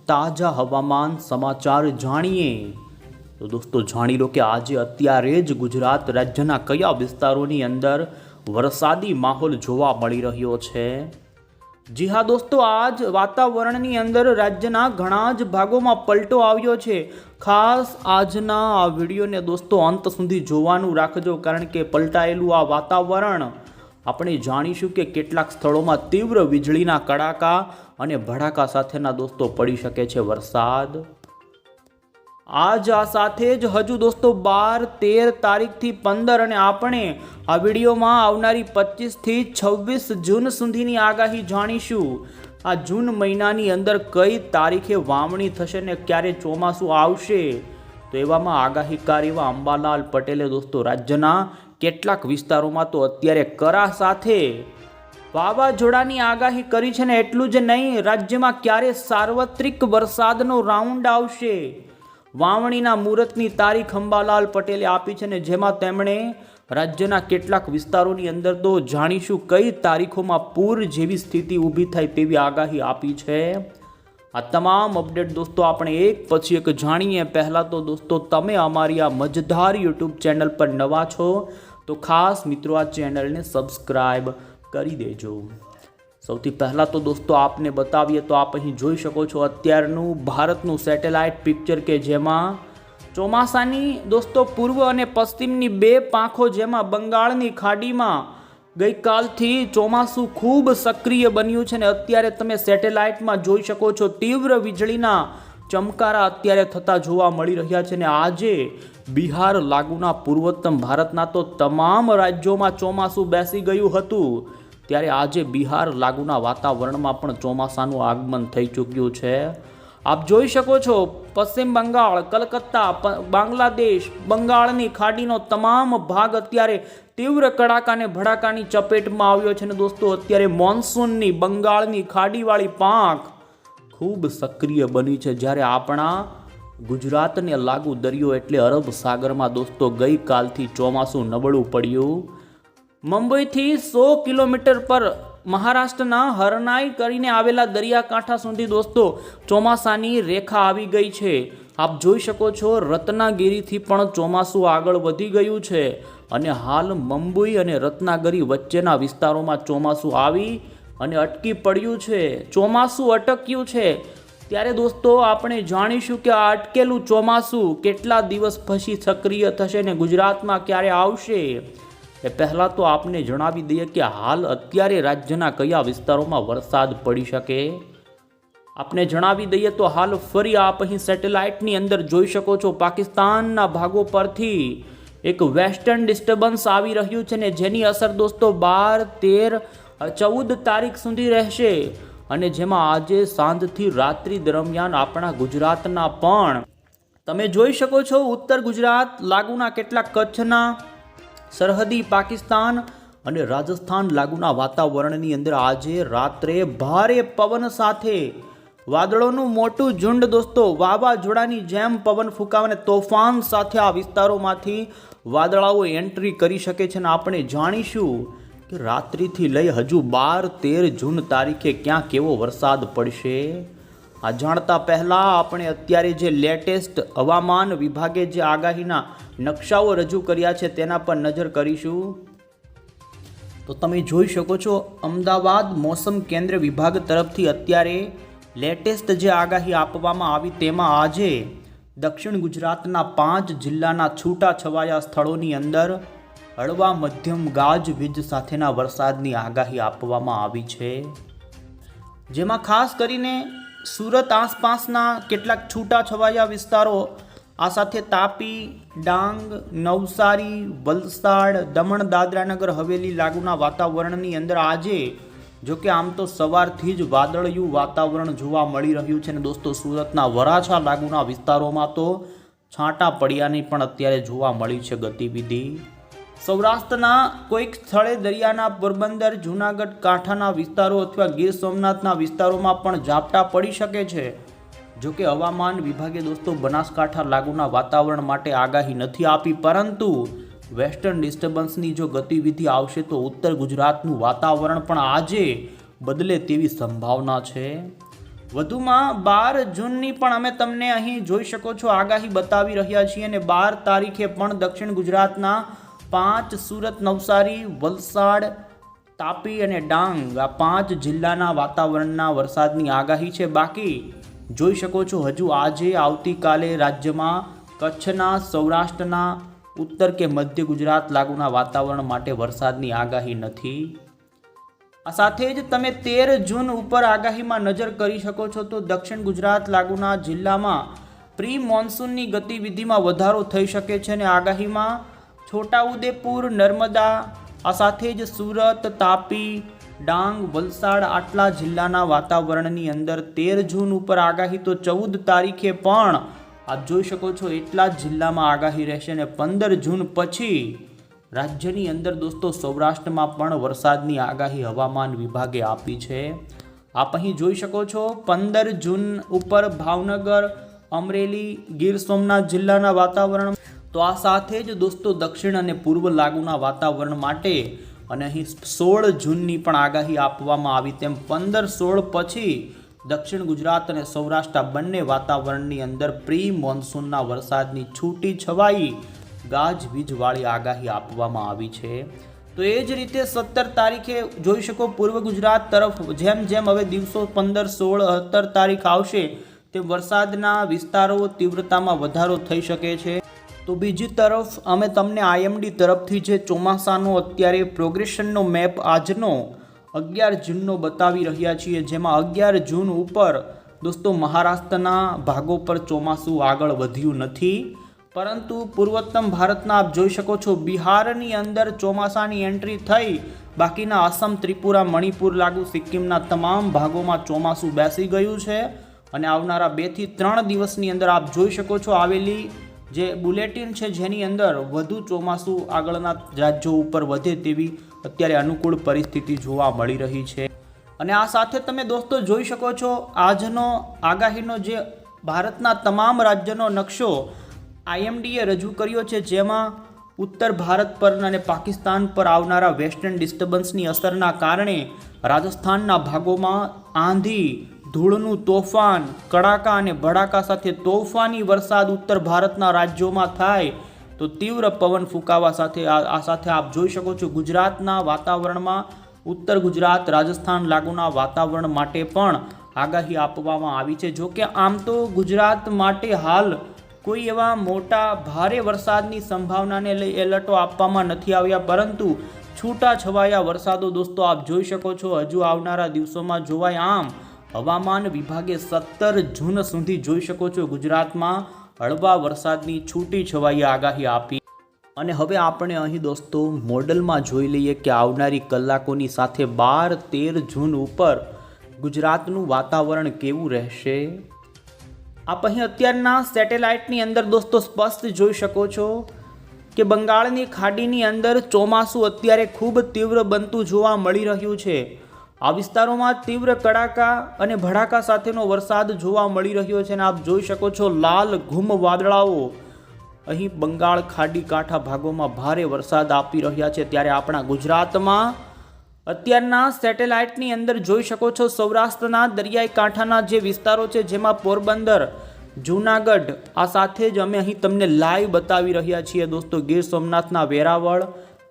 તાજા હવામાન સમાચાર જાણીએ તો દોસ્તો જાણી લો કે આજે અત્યારે જ ગુજરાત રાજ્યના કયા વિસ્તારોની અંદર વરસાદી માહોલ જોવા મળી રહ્યો છે। જી હા દોસ્તો, આજ વાતાવરણની અંદર રાજ્યના ઘણા જ ભાગોમાં પલટો આવ્યો છે। ખાસ આજના આ વિડીયોને દોસ્તો અંત સુધી જોવાનું રાખજો, કારણ કે પલટાયેલું આ વાતાવરણ આપણે જાણીશું કે કેટલાક સ્થળોમાં તીવ્ર વીજળીના કડાકા અને ભડાકા સાથેના દોસ્તો પડી શકે છે વરસાદ। આજ આ સાથે જ હજુ દોસ્તો 12, 13 તારીખથી 15 અને આપણે આ વિડીયોમાં આવનારી 25 થી 26 જૂન સુધીની આગાહી જાણીશું। આ જૂન મહિનાની અંદર કઈ તારીખે વાવણી થશે ને ક્યારે ચોમાસું આવશે, તો એવામાં આગાહીકાર એવા અંબાલાલ પટેલે દોસ્તો રાજ્યના કેટલાક વિસ્તારોમાં તો અત્યારે કરા સાથે વાવાઝોડાની આગાહી કરી છે ને એટલું જ નહીં, રાજ્યમાં ક્યારે સાર્વત્રિક વરસાદનો રાઉન્ડ આવશે, વાવણીના મુહૂર્તની તારીખ અંબાલાલ પટેલે આપી છે ને જેમાં તેમણે રાજ્યના કેટલાક વિસ્તારોની અંદર તો જાણીશું કઈ તારીખોમાં પૂર જેવી સ્થિતિ ઊભી થાય તેવી આગાહી આપી છે। આ તમામ અપડેટ દોસ્તો આપણે એક પછી એક જાણીએ। પહેલાં તો દોસ્તો તમે અમારી આ મજધાર યુટ્યુબ ચેનલ પર નવા છો તો ખાસ મિત્રો આ ચેનલને સબસ્ક્રાઈબ કરી દેજો। સૌથી પહેલાં તો દોસ્તો આપને બતાવીએ તો આપ અહીં જોઈ શકો છો અત્યારનું ભારતનું સેટેલાઇટ પિક્ચર કે જેમાં ચોમાસાની દોસ્તો પૂર્વ અને પશ્ચિમની બે પાંખો, જેમાં બંગાળની ખાડીમાં ગઈકાલથી ચોમાસું ખૂબ સક્રિય બન્યું છે ને અત્યારે તમે સેટેલાઇટમાં જોઈ શકો છો તીવ્ર વીજળીના ચમકારા અત્યારે થતા જોવા મળી રહ્યા છે ને આજે બિહાર લાગુના પૂર્વોત્તમ ભારતના તો તમામ રાજ્યોમાં ચોમાસું બેસી ગયું હતું, ત્યારે આજે બિહાર લાગુના વાતાવરણમાં પણ ચોમાસાનું આગમન થઈ ચૂક્યું છે। આપ જોઈ શકો છો પશ્ચિમ બંગાળ, કલકત્તા, બાંગ્લાદેશ, બંગાળની ખાડીનો તમામ ભાગ અત્યારે તીવ્ર કડાકા અને ભડાકાની ચપેટમાં આવ્યો છે ને દોસ્તો અત્યારે મોન્સૂનની બંગાળની ખાડીવાળી પાંખ ખૂબ સક્રિય બની છે, જ્યારે આપણા ગુજરાતને લાગુ દરિયો એટલે અરબ સાગરમાં દોસ્તો ગઈકાલથી ચોમાસું નબળું પડ્યું। મુંબઈથી 100 કિલોમીટર પર મહારાષ્ટ્રના હરનાઈ કરીને આવેલા દરિયાકાંઠા સુધી દોસ્તો ચોમાસાની રેખા આવી ગઈ છે। આપ જોઈ શકો છો રત્નાગીરીથી પણ ચોમાસું આગળ વધી ગયું છે અને હાલ મુંબઈ અને રત્નાગીરી વચ્ચેના વિસ્તારોમાં ચોમાસું આવી અને અટકી પડ્યું છે। ચોમાસું અટક્યું છે ત્યારે દોસ્તો આપણે જાણીશું કે આ અટકેલું ચોમાસું કેટલા દિવસ પછી સક્રિય થશે ને ગુજરાતમાં ક્યારે આવશે। એ પહેલાં તો આપને જણાવી દઈએ કે હાલ અત્યારે રાજ્યના કયા વિસ્તારોમાં વરસાદ પડી શકે। આપને જણાવી દઈએ તો હાલ ફરી આપ અહીં સેટેલાઇટની અંદર જોઈ શકો છો પાકિસ્તાનના ભાગો પરથી એક વેસ્ટર્ન ડિસ્ટર્બન્સ આવી રહ્યું છે ને જેની અસર દોસ્તો 12, 13, 14 તારીખ સુધી રહેશે અને જેમાં આજે સાંજથી રાત્રિ દરમિયાન આપણા ગુજરાતના પણ તમે જોઈ શકો છો ઉત્તર ગુજરાત લાગુના કેટલાક કચ્છના, સરહદી પાકિસ્તાન અને રાજસ્થાન લાગુના વાતાવરણની અંદર આજે રાત્રે ભારે પવન સાથે વાદળોનું મોટું ઝુંડ દોસ્તો વાવાઝોડાની જેમ પવન ફૂંકાવાને તોફાન સાથે આ વિસ્તારોમાંથી વાદળાઓ એન્ટ્રી કરી શકે છે અને આપણે જાણીશું કે રાત્રિથી લઈ હજુ 12, 13 જૂન તારીખે ક્યાં કેવો વરસાદ પડશે। આ જાણતા પહેલાં આપણે અત્યારે જે લેટેસ્ટ હવામાન વિભાગે જે આગાહીના નકશાઓ રજૂ કર્યા છે તેના પર નજર કરીશું। તો તમે જોઈ શકો છો અમદાવાદ મોસમ કેન્દ્ર વિભાગ તરફથી અત્યારે લેટેસ્ટ જે આગાહી આપવામાં આવી તેમાં આજે દક્ષિણ ગુજરાતના 5 જિલ્લાના છૂટાછવાયા સ્થળોની અંદર હળવા મધ્યમ ગાજવીજ સાથેના વરસાદની આગાહી આપવામાં આવી છે, જેમાં ખાસ કરીને સુરત આસપાસના કેટલાક છૂટાછવાયા વિસ્તારો, આ સાથે તાપી, ડાંગ, નવસારી, વલસાડ, દમણ દાદરાનગર હવેલી લાગુના વાતાવરણની અંદર આજે જો કે આમ તો સવારથી જ વાદળિયું વાતાવરણ જોવા મળી રહ્યું છે ને દોસ્તો સુરતના વરાછા લાગુના વિસ્તારોમાં તો છાંટા પડ્યાની પણ અત્યારે જોવા મળી છે ગતિવિધિ। સૌરાષ્ટ્રના કોઈક સ્થળે દરિયાના પોરબંદર, જૂનાગઢ કાંઠાના વિસ્તારો અથવા ગીર સોમનાથના વિસ્તારોમાં પણ ઝાપટા પડી શકે છે। જો કે હવામાન વિભાગે દોસ્તો બનાસકાંઠા લાગુના વાતાવરણ માટે આગાહી નથી આપી, પરંતુ વેસ્ટર્ન ડિસ્ટર્બન્સની જો ગતિવિધિ આવશે તો ઉત્તર ગુજરાતનું વાતાવરણ પણ આજે બદલે તેવી સંભાવના છે। વધુમાં 12 જૂનની પણ અમે તમને અહીં જોઈ શકો છો આગાહી બતાવી રહ્યા છીએ અને 12 તારીખે પણ દક્ષિણ ગુજરાતના 5 સુરત, નવસારી, વલસાડ, તાપી અને ડાંગ આ 5 જિલ્લાના વાતાવરણના વરસાદની આગાહી છે. બાકી જોઈ શકો છો હજુ આજે આવતીકાલે રાજ્યમાં કચ્છના, સૌરાષ્ટ્રના, ઉત્તર કે મધ્ય ગુજરાત લાગુના વાતાવરણ માટે વરસાદની આગાહી નથી. આ સાથે જ તમે 13 જૂન ઉપર આગાહીમાં નજર કરી શકો છો તો દક્ષિણ ગુજરાત લાગુના જિલ્લામાં પ્રી મોન્સૂનની ગતિવિધિમાં વધારો થઈ શકે છે અને આગાહીમાં છોટાઉદેપુર, નર્મદા, આ સાથે જ સુરત, તાપી, ડાંગ, વલસાડ આટલા જિલ્લાના વાતાવરણની અંદર 13 જૂન ઉપર આગાહી તો 14 તારીખે પણ આપ જોઈ શકો છો એટલા જ જિલ્લામાં આગાહી રહેશે અને 15 જૂન પછી રાજ્યની અંદર દોસ્તો સૌરાષ્ટ્રમાં પણ વરસાદની આગાહી હવામાન વિભાગે આપી છે. આપ અહીં જોઈ શકો છો 15 જૂન ઉપર ભાવનગર, અમરેલી, ગીર સોમનાથ જિલ્લાના વાતાવરણ. તો આ સાથે જ દોસ્તો દક્ષિણ અને પૂર્વ લાગુના વાતાવરણ માટે અને અહીં 16 જૂનની પણ આગાહી આપવામાં આવી. તેમ 15-16 પછી દક્ષિણ ગુજરાત અને સૌરાષ્ટ્ર બંને વાતાવરણની અંદર પ્રી મોન્સૂનના વરસાદની છૂટી છવાઈ ગાજવીજવાળી આગાહી આપવામાં આવી છે. તો એ જ રીતે 17 તારીખે જોઈ શકો પૂર્વ ગુજરાત તરફ જેમ જેમ હવે દિવસો 15, 16, 17 તારીખ આવશે તે વરસાદના વિસ્તારો તીવ્રતામાં વધારો થઈ શકે છે. તો બીજી તરફ અમે તમને IMD તરફથી જે ચોમાસાનો અત્યારે પ્રોગ્રેશનનો મેપ આજનો 11 જૂનનો બતાવી રહ્યા છીએ, જેમાં 11 જૂન ઉપર દોસ્તો મહારાષ્ટ્રના ભાગો પર ચોમાસું આગળ વધ્યું નથી, પરંતુ પૂર્વોત્તમ ભારતના આપ જોઈ શકો છો બિહારની અંદર ચોમાસાની એન્ટ્રી થઈ. બાકીના આસામ, ત્રિપુરા, મણિપુર લાગુ સિક્કિમના તમામ ભાગોમાં ચોમાસું બેસી ગયું છે અને આવનારા 2 થી 3 દિવસની અંદર આપ જોઈ શકો છો આવેલી જે બુલેટિન છે જેની અંદર વધુ ચોમાસું આગળના રાજ્યો ઉપર વધે તેવી અત્યારે અનુકૂળ પરિસ્થિતિ જોવા મળી રહી છે. અને આ સાથે તમે દોસ્તો જોઈ શકો છો આજનો આગાહીનો જે ભારતના તમામ રાજ્યનો નકશો IMDએ રજૂ કર્યો છે, જેમાં ઉત્તર ભારત પર અને પાકિસ્તાન પર આવનારા વેસ્ટર્ન ડિસ્ટર્બન્સની અસરના કારણે રાજસ્થાનના ભાગોમાં આંધી, ધૂળનું તોફાન, કડાકા અને ભડાકા સાથે તોફાની વરસાદ ઉત્તર ભારતના રાજ્યોમાં થાય તો તીવ્ર પવન ફૂંકાવા સાથે આ સાથે આપ જોઈ શકો છો ગુજરાતના વાતાવરણમાં ઉત્તર ગુજરાત, રાજસ્થાન લાગુના વાતાવરણ માટે પણ આગાહી આપવામાં આવી છે. જો કે આમ તો ગુજરાત માટે હાલ કોઈ એવા મોટા ભારે વરસાદની સંભાવનાને લઈ એલર્ટો આપવામાં નથી આવ્યા, પરંતુ છૂટા છવાયા વરસાદો દોસ્તો આપ જોઈ શકો છો હજુ આવનારા દિવસોમાં જોવાય. આમ હવામાન વિભાગે 17 જૂન સુધી જોઈ શકો છો ગુજરાતમાં હળવા વરસાદની છૂટી છવાઈ આગાહી આપી. અને હવે આપણે અહીં દોસ્તો મોડલમાં જોઈ લઈએ કે આવનારી કલાકોની સાથે 12-13 જૂન ઉપર ગુજરાતનું વાતાવરણ કેવું રહેશે. આપ અહીં અત્યારના સેટેલાઇટની અંદર દોસ્તો સ્પષ્ટ જોઈ શકો છો કે બંગાળની ખાડીની અંદર ચોમાસું અત્યારે ખૂબ તીવ્ર બનતું જોવા મળી રહ્યું છે. આ વિસ્તારોમાં તીવ્ર કડાકા અને ભડાકા સાથેનો વરસાદ જોવા મળી રહ્યો છે અને આપ જોઈ શકો છો લાલ ઘૂમ વાદળાઓ અહીં બંગાળ ખાડી કાંઠા ભાગોમાં ભારે વરસાદ આપી રહ્યા છે. ત્યારે આપણા ગુજરાતમાં અત્યારના સેટેલાઇટની અંદર જોઈ શકો છો સૌરાષ્ટ્રના દરિયાઈ કાંઠાના જે વિસ્તારો છે જેમાં પોરબંદર, જૂનાગઢ, આ સાથે જ અમે અહીં તમને લાઈવ બતાવી રહ્યા છીએ દોસ્તો ગીર સોમનાથના વેરાવળ,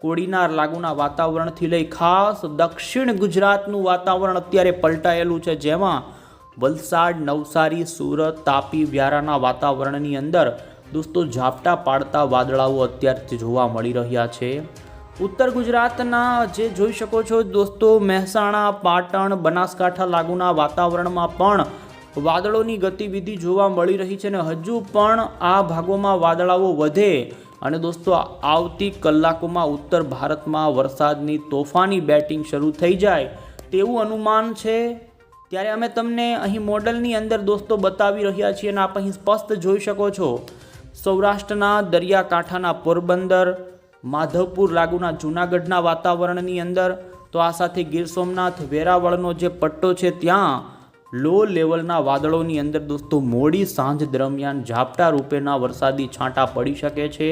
કોડીનાર લાગુના વાતાવરણથી લઈ ખાસ દક્ષિણ ગુજરાતનું વાતાવરણ અત્યારે પલટાયેલું છે, જેમાં વલસાડ, નવસારી, સુરત, તાપી, વ્યારાના વાતાવરણની અંદર દોસ્તો ઝાપટા પાડતા વાદળાઓ અત્યારથી જોવા મળી રહ્યા છે. ઉત્તર ગુજરાતના જે જોઈ શકો છો દોસ્તો મહેસાણા, પાટણ, બનાસકાંઠા લાગુના વાતાવરણમાં પણ વાદળોની ગતિવિધિ જોવા મળી રહી છે અને હજુ પણ આ ભાગોમાં વાદળાઓ વધે અને દોસ્તો આવતી કલાકોમાં ઉત્તર ભારતમાં વરસાદની તોફાની બેટિંગ શરૂ થઈ જાય તેવું અનુમાન છે. ત્યારે અમે તમને અહીં મોડલની અંદર દોસ્તો બતાવી રહ્યા છીએ અને આપ અહીં સ્પષ્ટ જોઈ શકો છો સૌરાષ્ટ્રના દરિયાકાંઠાના પોરબંદર, માધવપુર લાગુના જૂનાગઢના વાતાવરણની અંદર, તો આ સાથે ગીર સોમનાથ, વેરાવળનો જે પટ્ટો છે ત્યાં લો લેવલના વાદળોની અંદર દોસ્તો મોડી સાંજ દરમિયાન ઝાપટા રૂપેના વરસાદી છાંટા પડી શકે છે.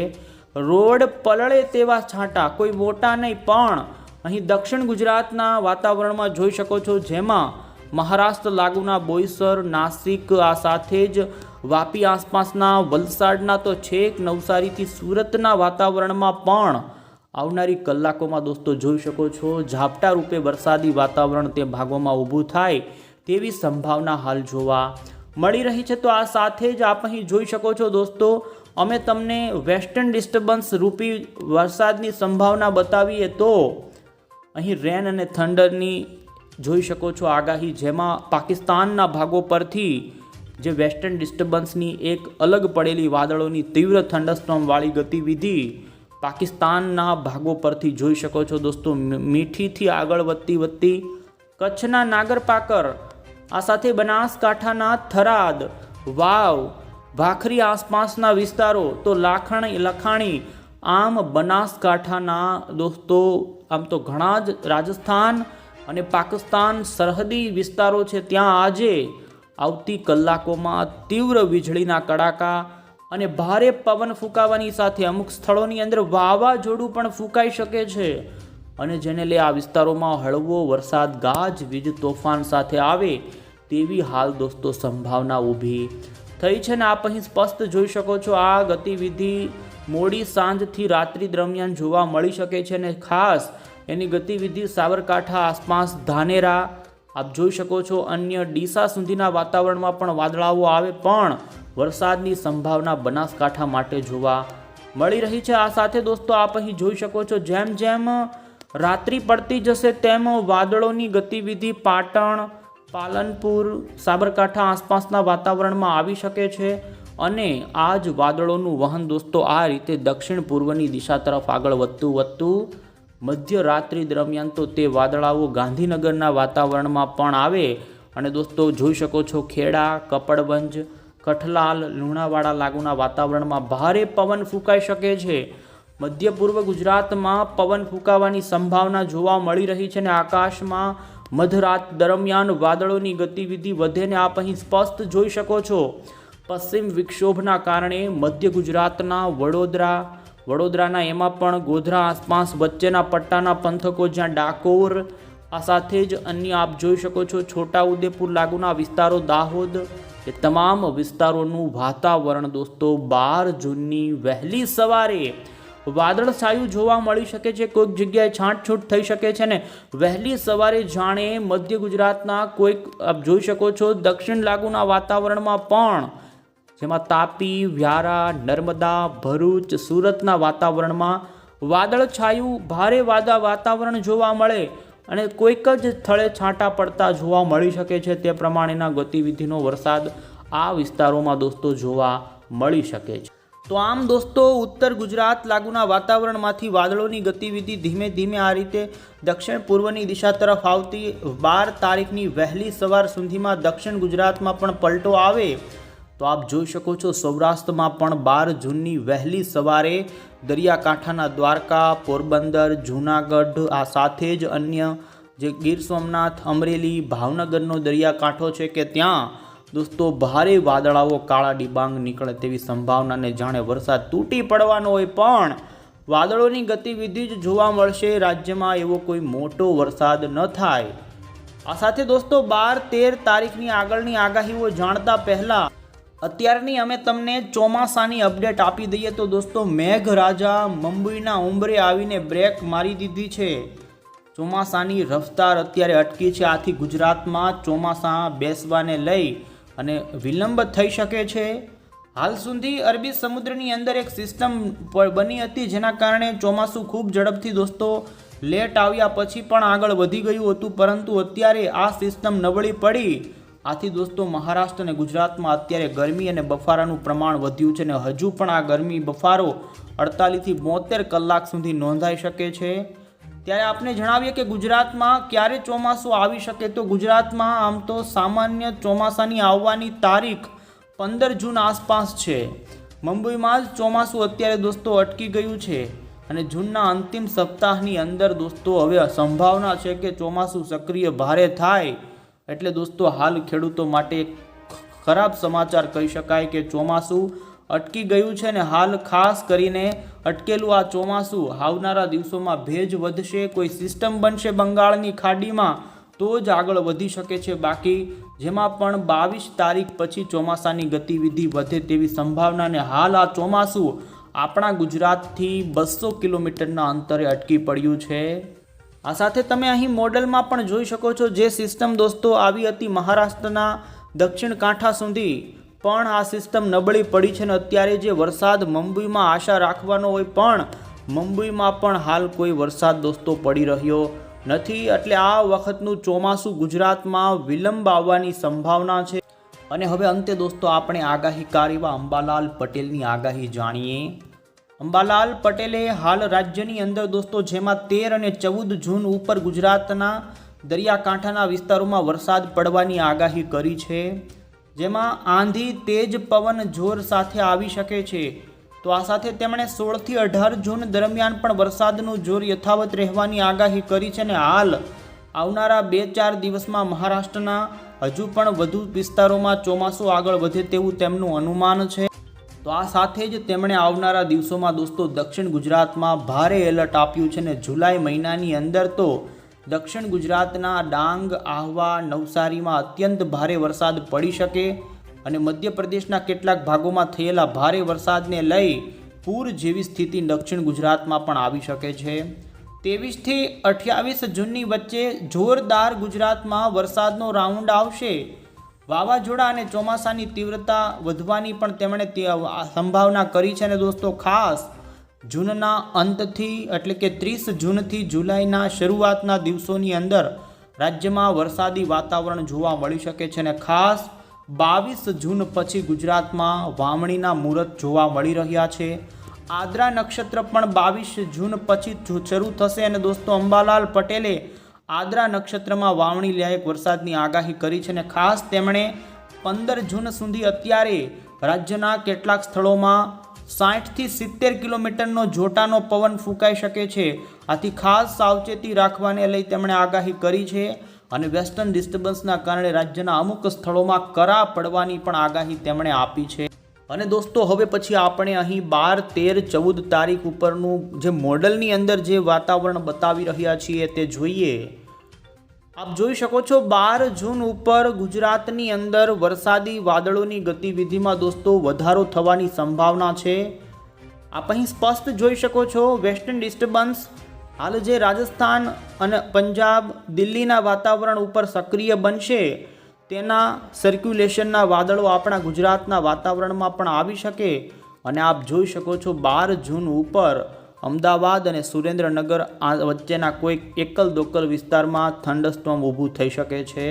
રોડ પલળે તેવા છાંટા, કોઈ મોટા નહીં, પણ અહીં દક્ષિણ ગુજરાતના વાતાવરણમાં જોઈ શકો છો જેમાં મહારાષ્ટ્ર લાગુના બોઈસર, નાસિક, આ સાથે જ વાપી આસપાસના, વલસાડના તો છેક નવસારીથી સુરતના વાતાવરણમાં પણ આવનારી કલાકોમાં દોસ્તો જોઈ શકો છો ઝાપટા રૂપે વરસાદી વાતાવરણ તે ભાગોમાં ઊભું થાય તેવી સંભાવના હાલ જોવા મળી રહી છે। તો આ સાથે જ આપ અહીં જોઈ શકો છો દોસ્તો, અમે તમને વેસ્ટર્ન ડિસ્ટર્બન્સ રૂપી વરસાદની સંભાવના બતાવીએ તો અહીં રેન અને થંડરની જોઈ શકો છો આગાહી, જેમાં પાકિસ્તાનના ભાગો પરથી જે વેસ્ટર્ન ડિસ્ટર્બન્સની એક અલગ પડેલી વાદળોની તીવ્ર થંડરસ્ટોર્મવાળી ગતિવિધિ પાકિસ્તાનના ભાગો પરથી જોઈ શકો છો દોસ્તો। મીઠીથી આગળ વધતી કચ્છના નાગરપાકર, આ સાથે બનાસકાંઠાના થરાદ, વાવ, ભાખરી આસપાસના વિસ્તારો, તો લખાણી, આમ બનાસકાંઠાના દોસ્તો આમ તો ઘણા જ રાજસ્થાન અને પાકિસ્તાન સરહદી વિસ્તારો છે, ત્યાં આજે આવતી કલાકોમાં તીવ્ર વીજળીના કડાકા અને ભારે પવન ફૂંકાવાની સાથે અમુક સ્થળોની અંદર વાવાઝોડું પણ ફૂંકાઈ શકે છે, અને જેને લઈ આ વિસ્તારોમાં હળવો વરસાદ, ગાજવીજ, તોફાન સાથે આવે તેવી હાલ દોસ્તો સંભાવના ઊભી થઈ છે। ને આપ અહીં સ્પષ્ટ જોઈ શકો છો આ ગતિવિધિ મોડી સાંજથી રાત્રિ દરમિયાન જોવા મળી શકે છે, અને ખાસ એની ગતિવિધિ સાબરકાંઠા આસપાસ, ધાનેરા આપ જોઈ શકો છો, અન્ય ડીસા સુધીના વાતાવરણમાં પણ વાદળાઓ આવે પણ વરસાદની સંભાવના બનાસકાંઠા માટે જોવા મળી રહી છે। આ સાથે દોસ્તો આપ અહીં જોઈ શકો છો જેમ જેમ રાત્રિ પડતી જશે તેમ વાદળોની ગતિવિધિ પાટણ, પાલનપુર, સાબરકાંઠા આસપાસના વાતાવરણમાં આવી શકે છે, અને આ જ વાદળોનું વહન દોસ્તો આ રીતે દક્ષિણ પૂર્વની દિશા તરફ આગળ વધતું મધ્યરાત્રિ દરમિયાન તો તે વાદળાઓ ગાંધીનગરના વાતાવરણમાં પણ આવે, અને દોસ્તો જોઈ શકો છો ખેડા, કપડવંજ, કઠલાલ, લુણાવાડા લાગુના વાતાવરણમાં ભારે પવન ફૂંકાઈ શકે છે। મધ્ય પૂર્વ ગુજરાતમાં પવન ફૂંકાવાની સંભાવના જોવા મળી રહી છે, અને આકાશમાં મધરાત દરમિયાન વાદળોની ગતિવિધિ વધેને આપ અહીં સ્પષ્ટ જોઈ શકો છો। પશ્ચિમ વિક્ષોભના કારણે મધ્ય ગુજરાતના વડોદરાના એમાં પણ ગોધરા આસપાસ વચ્ચેના પટ્ટાના પંથકો, જ્યાં ડાકોર, આ સાથે જ અન્ય આપ જોઈ શકો છો છોટાઉદેપુર લાગુના વિસ્તારો, દાહોદ, એ તમામ વિસ્તારોનું વાતાવરણ દોસ્તો 12 જૂનની વહેલી સવારે વાદળછાયું જોવા મળી શકે છે, કોઈક જગ્યાએ છાંટછૂટ થઈ શકે છે, ને વહેલી સવારે જાણે મધ્ય ગુજરાતના કોઈક આપ જોઈ શકો છો દક્ષિણ લાગુના વાતાવરણમાં પણ, જેમાં તાપી, વ્યારા, નર્મદા, ભરૂચ, સુરતના વાતાવરણમાં વાદળછાયું ભારે વાતાવરણ જોવા મળે, અને કોઈક જ સ્થળે છાંટા પડતા જોવા મળી શકે છે, તે પ્રમાણેના ગતિવિધિનો વરસાદ આ વિસ્તારોમાં દોસ્તો જોવા મળી શકે છે। તો આમ દોસ્તો ઉત્તર ગુજરાત લાગુના વાતાવરણમાંથી વાદળોની ગતિવિધિ ધીમે ધીમે આ રીતે દક્ષિણ પૂર્વની દિશા તરફ આવતી 12 તારીખની વહેલી સવાર સુધીમાં દક્ષિણ ગુજરાતમાં પણ પલટો આવે તો આપ જોઈ શકો છો સૌરાષ્ટ્રમાં પણ 12 જૂનની વહેલી સવારે દરિયાકાંઠાના દ્વારકા, પોરબંદર, જૂનાગઢ, આ સાથે જ અન્ય જે ગીર સોમનાથ, અમરેલી, ભાવનગરનો દરિયાકાંઠો છે કે ત્યાં દોસ્તો ભારે વાદળાઓ કાળા ડિબાંગ નીકળે તેવી સંભાવનાને જાણે વરસાદ તૂટી પડવાનો હોય પણ વાદળોની ગતિવિધિ જ જોવા મળશે, રાજ્યમાં એવો કોઈ મોટો વરસાદ ન થાય। આ સાથે દોસ્તો 12-13 તારીખની આગળની આગાહીઓ જાણતા પહેલા અત્યારની અમે તમને ચોમાસાની અપડેટ આપી દઈએ તો દોસ્તો મેઘરાજા મુંબઈના ઉંબરે આવીને બ્રેક મારી દીધી છે। ચોમાસાની રફતાર અત્યારે અટકી છે, આથી ગુજરાતમાં ચોમાસા બેસવાને લઈ અને વિલંબ થઈ શકે છે। હાલ સુધી અરબી સમુદ્રની અંદર એક સિસ્ટમ બની હતી, જેના કારણે ચોમાસું ખૂબ ઝડપથી દોસ્તો લેટ આવ્યા પછી પણ આગળ વધી ગયું હતું, પરંતુ અત્યારે આ સિસ્ટમ નબળી પડી, આથી દોસ્તો મહારાષ્ટ્ર અને ગુજરાતમાં અત્યારે ગરમી અને બફારાનું પ્રમાણ વધ્યું છે, અને હજુ પણ આ ગરમી બફારો 48 થી 72 કલાક સુધી નોંધાઈ શકે છે। ત્યારે આપને જણાવીએ કે ગુજરાતમાં ક્યારે ચોમાસું આવી શકે, તો ગુજરાતમાં આમ તો સામાન્ય ચોમાસાની આવવાની તારીખ 15 જૂન આસપાસ છે। મુંબઈમાં જ ચોમાસું અત્યારે દોસ્તો અટકી ગયું છે, અને જૂનના અંતિમ સપ્તાહની અંદર દોસ્તો હવે સંભાવના છે કે ચોમાસું સક્રિય ભારે થાય, એટલે દોસ્તો હાલ ખેડૂતો માટે ખરાબ સમાચાર કહી શકાય કે ચોમાસું અટકી ગયું છે, ને હાલ ખાસ કરીને અટકેલું આ ચોમાસું આવનારા દિવસોમાં ભેજ વધશે, કોઈ સિસ્ટમ બનશે બંગાળની ખાડીમાં તો જ આગળ વધી શકે છે, બાકી જેમાં પણ 22 તારીખ પછી ચોમાસાની ગતિવિધિ વધે તેવી સંભાવના. અને હાલ આ ચોમાસું આપણા ગુજરાતથી 200 કિલોમીટરના અંતરે અટકી પડ્યું છે. આ સાથે તમે અહીં મોડલમાં પણ જોઈ શકો છો જે સિસ્ટમ દોસ્તો આવી હતી મહારાષ્ટ્રના દક્ષિણ કાંઠા સુધી, પણ આ સિસ્ટમ નબળી પડી છે. ને અત્યારે જે વરસાદ મુંબઈમાં આશા રાખવાનો હોય, પણ મુંબઈમાં પણ હાલ કોઈ વરસાદ દોસ્તો પડી રહ્યો નથી. એટલે આ વખતનું ચોમાસું ગુજરાતમાં વિલંબ આવવાની સંભાવના છે. અને હવે અંતે દોસ્તો આપણે આગાહીકાર એવા અંબાલાલ પટેલની આગાહી જાણીએ. અંબાલાલ પટેલે હાલ રાજ્યની અંદર દોસ્તો જેમાં 13 અને 14 જૂન ઉપર ગુજરાતના દરિયાકાંઠાના વિસ્તારોમાં વરસાદ પડવાની આગાહી કરી છે, જેમાં આંધી તેજ પવન જોર સાથે આવી શકે છે. તો આ સાથે તેમણે 16 થી 18 જૂન દરમિયાન પણ વરસાદનું જોર યથાવત રહેવાની આગાહી કરી છે. અને હાલ આવનારા 2-4 દિવસમાં મહારાષ્ટ્રના હજુ પણ વધુ વિસ્તારોમાં ચોમાસું આગળ વધે તેવું તેમનું અનુમાન છે. તો આ સાથે જ તેમણે આવનારા દિવસોમાં દોસ્તો દક્ષિણ ગુજરાતમાં ભારે એલર્ટ આપ્યું છે. અને જુલાઈ મહિનાની અંદર તો દક્ષિણ ગુજરાતના ડાંગ, આહવા, નવસારીમાં અત્યંત ભારે વરસાદ પડી શકે અને મધ્યપ્રદેશના કેટલાક ભાગોમાં થયેલા ભારે વરસાદને લઈ પૂર જેવી સ્થિતિ દક્ષિણ ગુજરાતમાં પણ આવી શકે છે. 23 થી 28 જૂનની વચ્ચે જોરદાર ગુજરાતમાં વરસાદનો રાઉન્ડ આવશે. વાવાઝોડા અને ચોમાસાની તીવ્રતા વધવાની પણ તેમણે સંભાવના કરી છે. અને દોસ્તો ખાસ જૂનના અંતથી એટલે કે 30 જૂનથી જુલાઈના શરૂઆતના દિવસોની અંદર રાજ્યમાં વરસાદી વાતાવરણ જોવા મળી શકે છે. અને ખાસ 22 જૂન પછી ગુજરાતમાં વાવણીના મુહૂર્ત જોવા મળી રહ્યા છે. આદ્રા નક્ષત્ર પણ 22 જૂન પછી શરૂ થશે. અને દોસ્તો અંબાલાલ પટેલે આદ્રા નક્ષત્રમાં વાવણી લાયક વરસાદની આગાહી કરી છે. અને ખાસ તેમણે 15 જૂન સુધી અત્યારે રાજ્યના કેટલાક સ્થળોમાં 60 થી 70 કિલોમીટરનો જોટાનો પવન ફૂંકાઈ શકે છે. આથી ખાસ સાવચેતી રાખવાને લઈ તેમણે આગાહી કરી છે. અને વેસ્ટર્ન ડિસ્ટર્બન્સના કારણે રાજ્યના અમુક સ્થળોમાં કરા પડવાની પણ આગાહી તેમણે આપી છે. અને દોસ્તો હવે પછી આપણે અહીં 12, 13, 14 તારીખ ઉપરનું જે મોડલની અંદર જે વાતાવરણ બતાવી રહ્યા છીએ તે જોઈએ. આપ જોઈ શકો છો 12 જૂન ઉપર ગુજરાતની અંદર વરસાદી વાદળોની ગતિવિધિમાં દોસ્તો વધારો થવાની સંભાવના છે. આપ અહીં સ્પષ્ટ જોઈ શકો છો વેસ્ટર્ન ડિસ્ટર્બન્સ હાલ જે રાજસ્થાન અને પંજાબ, દિલ્હીના વાતાવરણ ઉપર સક્રિય બનશે તેના સર્ક્યુલેશનના વાદળો આપણા ગુજરાતના વાતાવરણમાં પણ આવી શકે. અને આપ જોઈ શકો છો 12 જૂન ઉપર અમદાવાદ અને સુરેન્દ્રનગર વચ્ચેના કોઈક એકલ દોકલ વિસ્તારમાં થંડરસ્ટોર્મ ઊભું થઈ શકે છે.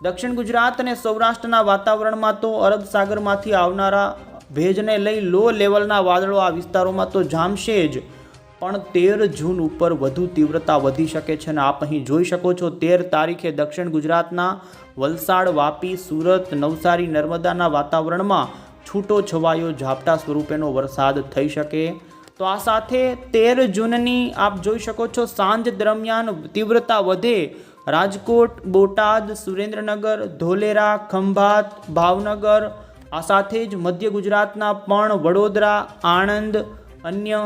દક્ષિણ ગુજરાત અને સૌરાષ્ટ્રના વાતાવરણમાં તો અરબ સાગરમાંથી આવનારા ભેજને લઈ લો લેવલના વાદળો આ વિસ્તારોમાં તો જામશે જ, પણ 13 જૂન ઉપર વધુ તીવ્રતા વધી શકે છે. અને આપ અહીં જોઈ શકો છો 13 તારીખે દક્ષિણ ગુજરાતના વલસાડ, વાપી, સુરત, નવસારી, નર્મદાના વાતાવરણમાં છૂટો છવાયો ઝાપટા સ્વરૂપેનો વરસાદ થઈ શકે. તો આ સાથે 13 જૂનની આપ જોઈ શકો છો સાંજ દરમિયાન તીવ્રતા વધે રાજકોટ, બોટાદ, સુરેન્દ્રનગર, ધોલેરા, ખંભાત, ભાવનગર, આ સાથે જ મધ્ય ગુજરાતના પણ વડોદરા, આણંદ, અન્ય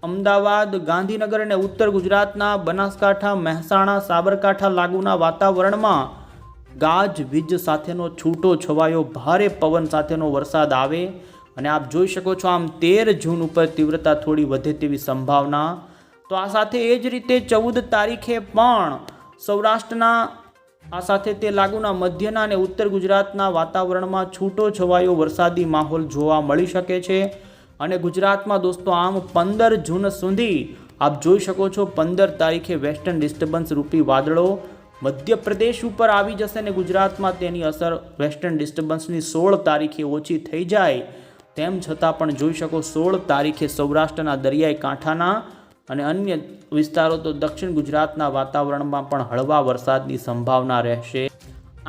અમદાવાદ, ગાંધીનગર અને ઉત્તર ગુજરાતના બનાસકાંઠા, મહેસાણા, સાબરકાંઠા લાગુના વાતાવરણમાં ગાજવીજ સાથેનો છૂટો છવાયો ભારે પવન સાથેનો વરસાદ આવે. અને આપ જોઈ શકો છો આમ 13 જૂન ઉપર તીવ્રતા થોડી વધે તેવી સંભાવના. તો આ સાથે એ જ રીતે 14 તારીખે પણ સૌરાષ્ટ્રના આ સાથે તે લાગુના મધ્યના અને ઉત્તર ગુજરાતના વાતાવરણમાં છૂટો છવાયો વરસાદી માહોલ જોવા મળી શકે છે. અને ગુજરાતમાં દોસ્તો આમ 15 જૂન સુધી આપ જોઈ શકો છો 15 તારીખે વેસ્ટર્ન ડિસ્ટર્બન્સ રૂપી વાદળો મધ્યપ્રદેશ ઉપર આવી જશે અને ગુજરાતમાં તેની અસર વેસ્ટર્ન ડિસ્ટર્બન્સની 16 તારીખે ઓછી થઈ જાય. તેમ છતાં પણ જોઈ શકો 16 તારીખે સૌરાષ્ટ્રના દરિયાઈ કાંઠાના અને અન્ય વિસ્તારો તો દક્ષિણ ગુજરાતના વાતાવરણમાં પણ હળવા વરસાદની સંભાવના રહેશે.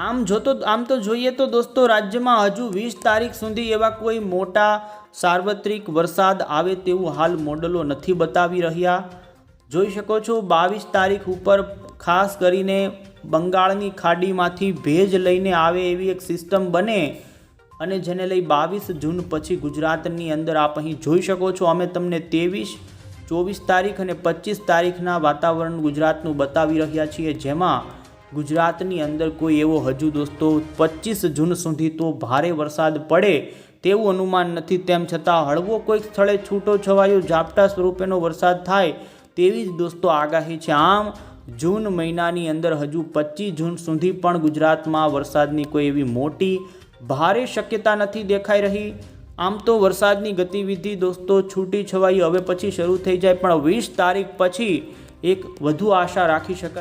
આમ તો જોઈએ તો દોસ્તો રાજ્યમાં હજુ 20 તારીખ સુધી એવા કોઈ મોટા સાર્વત્રિક વરસાદ આવે તેવું હાલ મોડલો નથી બતાવી રહ્યા. જોઈ શકો છો 22 તારીખ ઉપર ખાસ કરીને બંગાળની ખાડીમાંથી ભેજ લઈને આવે એવી એક સિસ્ટમ બને અને જેને લઈ 22 જૂન પછી ગુજરાતની અંદર આપ અહીં જોઈ શકો છો અમે તમને 23, 24 તારીખ અને 25 તારીખના વાતાવરણ ગુજરાતનું બતાવી રહ્યા છીએ, જેમાં ગુજરાતની અંદર કોઈ એવો હજુ દોસ્તો 25 જૂન સુધી તો ભારે વરસાદ પડે તેવું અનુમાન નથી. તેમ છતાં હળવો કોઈક સ્થળે છૂટો છવાયો ઝાપટા સ્વરૂપેનો વરસાદ થાય તેવી જ દોસ્તો આગાહી છે. આમ જૂન મહિનાની અંદર હજુ 25 જૂન સુધી પણ ગુજરાતમાં વરસાદની કોઈ એવી મોટી ભારે શક્યતા નથી દેખાઈ રહી. આમ તો વરસાદની ગતિવિધિ દોસ્તો છૂટી છવાઈ હવે પછી શરૂ થઈ જાય, પણ 20 તારીખ પછી એક વધુ આશા રાખી શકાય.